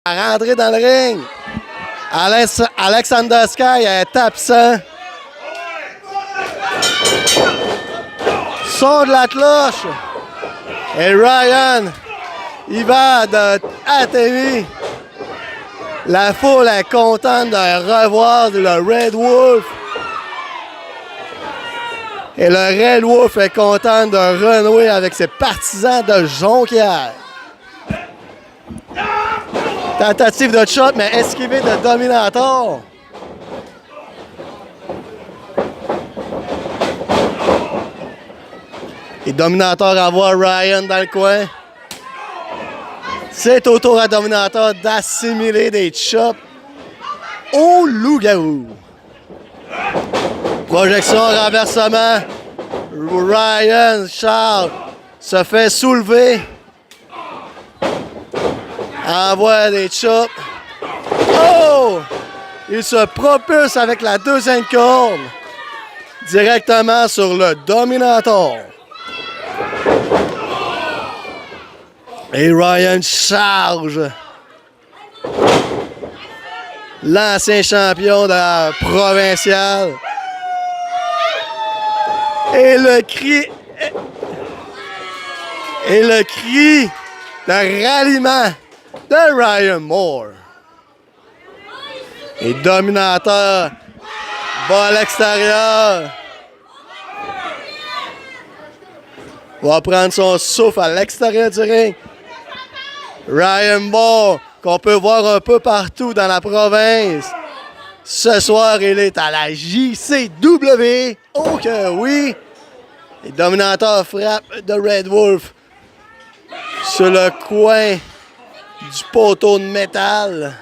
À rentrer dans le ring. Alexander Sky est absent. Son de la cloche. Et Ryan, il va à TV. La foule est contente de revoir le Red Wolf. Et le Red Wolf est content de renouer avec ses partisans de Jonquière. Tentative de shot, mais esquivé de Dominator. Et Dominator à voir Ryan dans le coin. C'est au tour à Dominator d'assimiler des chops au loup-garou. Projection, renversement. Ryan Charles se fait soulever. Envoie des chops. Oh! Il se propulse avec la deuxième corde directement sur le Dominator. Et Ryan charge. L'ancien champion de la provinciale. Et le cri de ralliement de Ryan Moore. Et Dominator va à l'extérieur. Va prendre son souffle à l'extérieur du ring. Ryan Moore, qu'on peut voir un peu partout dans la province. Ce soir, il est à la JCW. Oh que oui! Et Dominator frappe de Red Wolf sur le coin du poteau de métal.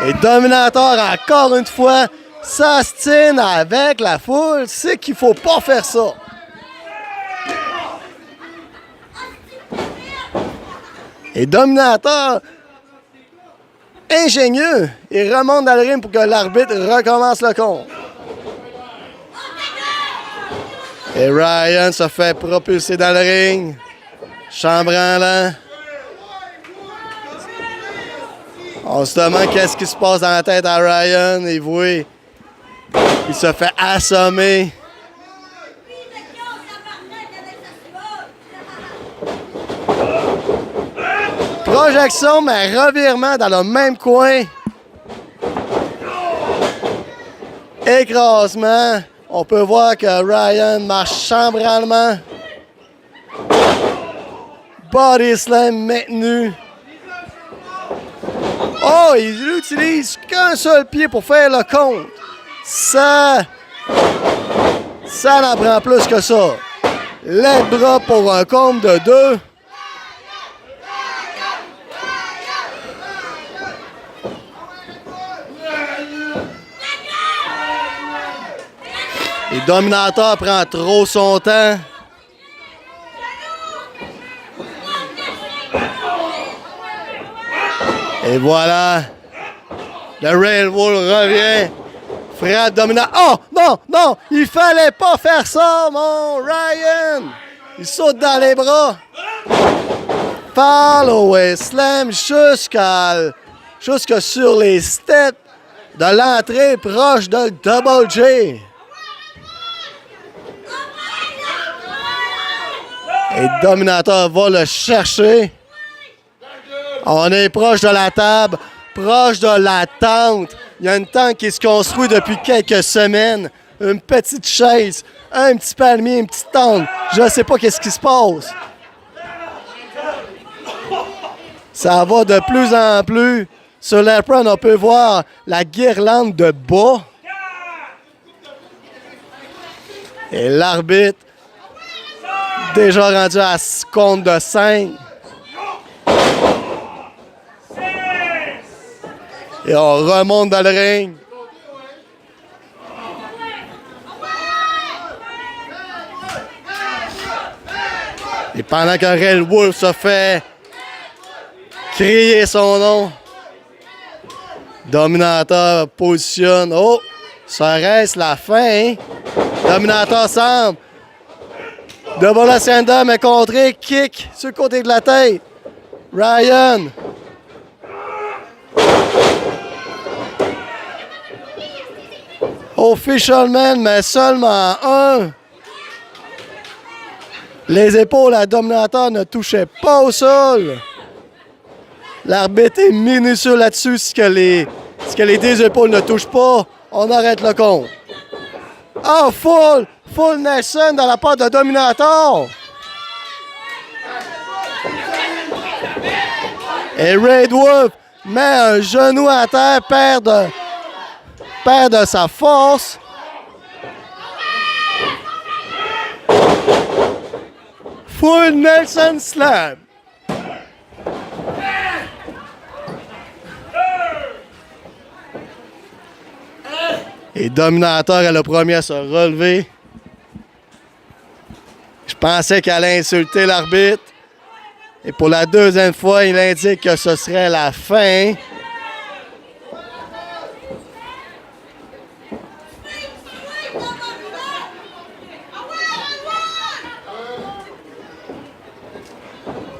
Et Dominator, encore une fois, s'astine avec la foule. C'est qu'il faut pas faire ça. Et Dominator, ingénieux, il remonte dans le ring pour que l'arbitre recommence le compte. Et Ryan se fait propulser dans le ring. Chambranlant. On se demande qu'est-ce qui se passe dans la tête à Ryan. Et vous voyez, il se fait assommer. Projection, mais revirement dans le même coin. Écrasement. On peut voir que Ryan marche chambranlement. Body slam maintenu. Oh, il utilise qu'un seul pied pour faire le compte. Ça n'en prend plus que ça. Les bras pour un compte de 2. Et Dominator prend trop son temps. Et voilà. Le Red Wolf revient. Frappe Dominator. Oh! Non! Non! Il fallait pas faire ça, mon Ryan! Il saute dans les bras. Follow slam jusque sur les steps de l'entrée proche de Double J. Et Dominator va le chercher. On est proche de la table, proche de la tente. Il y a une tente qui se construit depuis quelques semaines. Une petite chaise, un petit palmier, une petite tente. Je ne sais pas qu'est-ce qui se passe. Ça va de plus en plus. Sur l'apron, on peut voir la guirlande de bas. Et l'arbitre, déjà rendu à compte de 5. Et on remonte dans le ring. Et pendant que Red Wolf se fait crier son nom, Dominator positionne. Oh, ça reste la fin. Hein? Dominator semble Double ascender, mais contré, kick sur le côté de la tête. Ryan. Official man, mais seulement un. Les épaules à Dominator ne touchaient pas au sol. L'arbitre est minutieux là-dessus. Si que les deux épaules ne touchent pas, on arrête le compte. Oh, full Nelson dans la part de Dominator. Et Red Wolf met un genou à terre, perd de sa force. Full Nelson Slam. Et Dominator est le premier à se relever. Je pensais qu'elle allait insulter l'arbitre. Et pour la deuxième fois, il indique que ce serait la fin.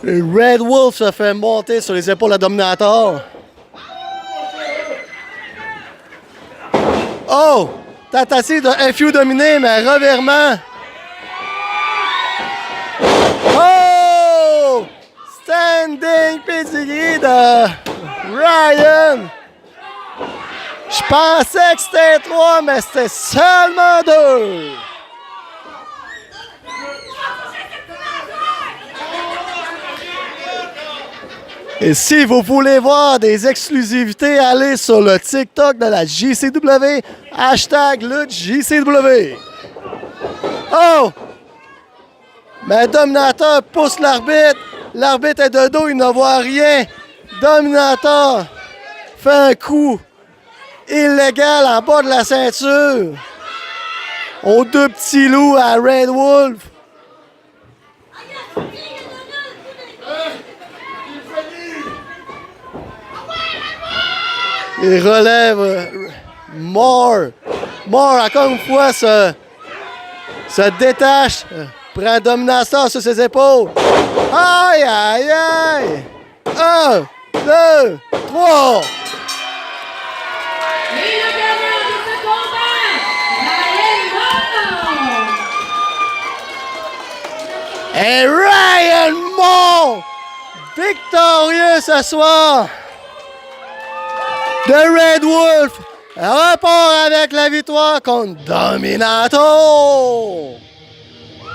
Et Red Wolf se fait monter sur les épaules à Dominator. Oh! Tentative de FU dominé, mais revirement. Oh! Standing pedigree de Ryan. Je pensais que c'était 3, mais c'était seulement 2. Et si vous voulez voir des exclusivités, allez sur le TikTok de la JCW, hashtag lutte JCW. Oh! Mais Dominator pousse l'arbitre. L'arbitre est de dos, il ne voit rien. Dominator fait un coup illégal en bas de la ceinture aux deux petits loups à Red Wolf. Il relève Moore, encore une fois, se détache, prend Dominator sur ses épaules. Aïe, aïe, aïe! 1, 2, 3! Et le gagnant de ce combat, Et Ryan Moore! Ryan Moore, victorieux ce soir! The Red Wolf repart avec la victoire contre Dominator!